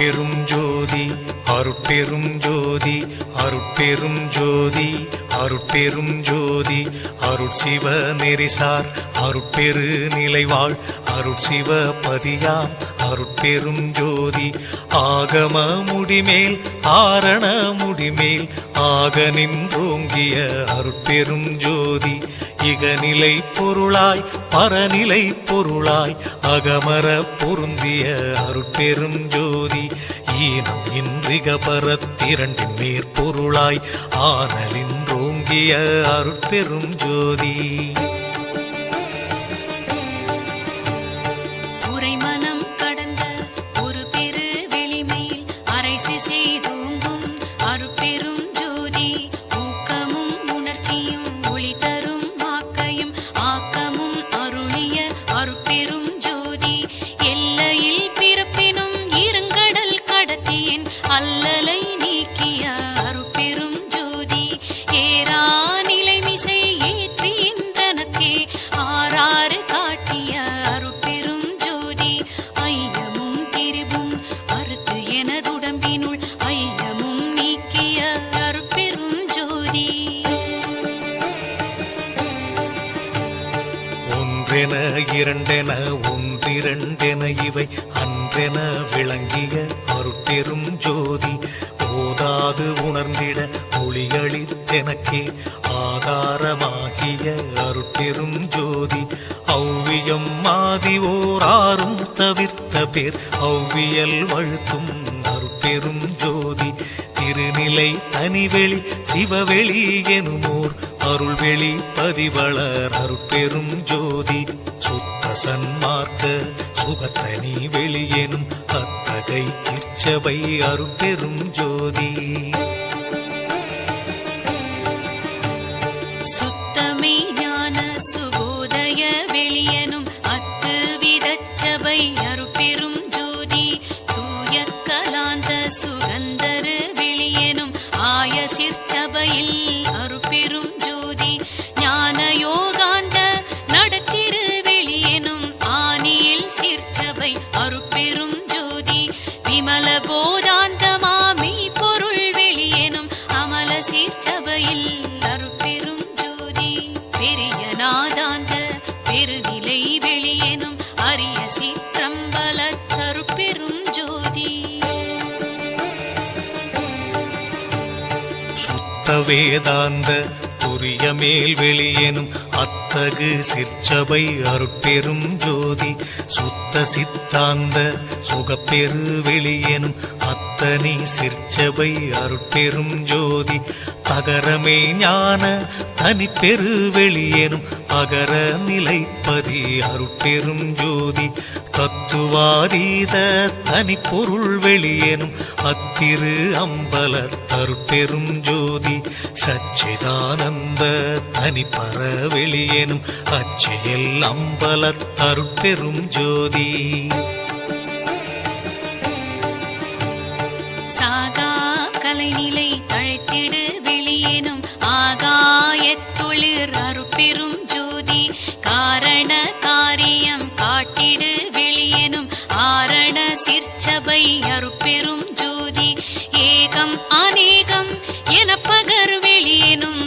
அருட்பெரும் ஜோதி அருட்பெரும் ஜோதி அருட்பெரும் ஜோதி அருட்பெரும் ஜோதி அருட்சிவ நெறிசார் அருட்பெரு நிலைவாழ் அருட்சிவ பதியாம் அருட்பெரும் ஜோதி ஆகம முடிமேல் ஆரண முடிமேல் ஆக நின்றோங்கிய அருட்பெரும் ஜோதி இகநிலை பொருளாய் பரநிலை பொருளாய் அகமர பொருந்திய அருட்பெரும் ஜோதி ஈனம் இன்றிக பரத்திரண்டின் மேற்பொருளாய் ஆனலின்றோங்கிய அருட்பெரும் ஜோதி உரைமனம் கடந்த ஒரு பெரு வெளிமேல் அரைசி செய்தோங்கும் அருட்பெரும் ஜோதி ஊக்கமும் உணர்ச்சியும் ஒளி தரும் ஆக்கையும் ஆக்கமும் அருளிய அருட்பெரும் ஜோதி எல்லையில் பிறப்பினும் இருங்கடல் கடத்தியின் அல்லலை நீக்கிய அருட்பெரும் ஜோதி ஏரா நிலைமிசை ஏற்றின்றனக்கே ஆறாறு காட்டிய அருட்பெரும் ஜோதி ஐயமும் திரிவும் அறுத்து எனதுடம்பினுள் ஐயமும் நீக்கிய அருட்பெரும் ஜோதி ஒன்றென இரண்டென ஒன்றிரண்டென இவை அன்றென விளங்கிய அருட்பெரும் ஜோதி ஓதாது உணர்ந்திட ஒளியளித்தெனக்கே ஆதாரமாகிய அருட்பெரும் ஜோதி ஔவியம் மாதி ஓராறும் தவிர்த்த பேர் ஔவியல் வழுத்தும் அருட்பெரும் ஜோதி திருநிலை தனிவெளி சிவவெளி எனுமோர் அருள்வெளி பதிவளர் அருட்பெரும் ஜோதி சுத்த சன்மார்க்க சுகத்தனி வெளியெனும் அத்தகை சிற்சபை அருட்பெரும் ஜோதி சுத்தமே ஞான சுபோதய வெளியனும் அத்து விதச்சபை அருட்பெரும் ஜோதி தூய கலாந்த சுகந்தரு வெளியனும் ஆய சிற்சபையில் அருட்பெரும் ஜோதி ஞான யோகாந்த நடத்திரு வெளியனும் ஆனியில் சிற்சபை அருட்பெரும் ஜோதி விமல போதாந்தமாமை பொருள் வெளியனும் அமல சிற்சபையில் அருட்பெரும் ஜோதி பெரிய நாதாந்த பெருநிலை வெளியனும் அரிய சிற்றம்பல அருட்பெரும் ஜோதி சுத்த வேதாந்த துரிய மேல் வெளியெனும் அத்தகு சிற்சபை அருட்பெரும் ஜோதி சுத்த சித்தாந்த சுகப்பெரு வெளியெனும் அத்தனி சிற்சபை அருட்பெரும் ஜோதி தகரமே ஞான தனிப்பெரு வெளியெனும் அகர நிலைப்பதி அருட்பெரும் ஜோதி தத்துவாதீத தனிப்பொருள் வெளியெனும் அத்திரு அம்பல அருட்பெரும் ஜோதி சச்சிதானந்த தனிப்பர வெளியெனும் அச்சியல் அம்பல அருட்பெரும் ஜோதி சாகா கலைநிலை தழைத்திடு வெளியேனும் ஆகாயத்தொழிற் அருட்பெரும் ஜோதி காரண காரியம் காட்டிடு வெளியேனும் ஆரண சிற்சபை அருட்பெரும் ஜோதி ஏகம் அநேகம் என பகர் வெளியேனும்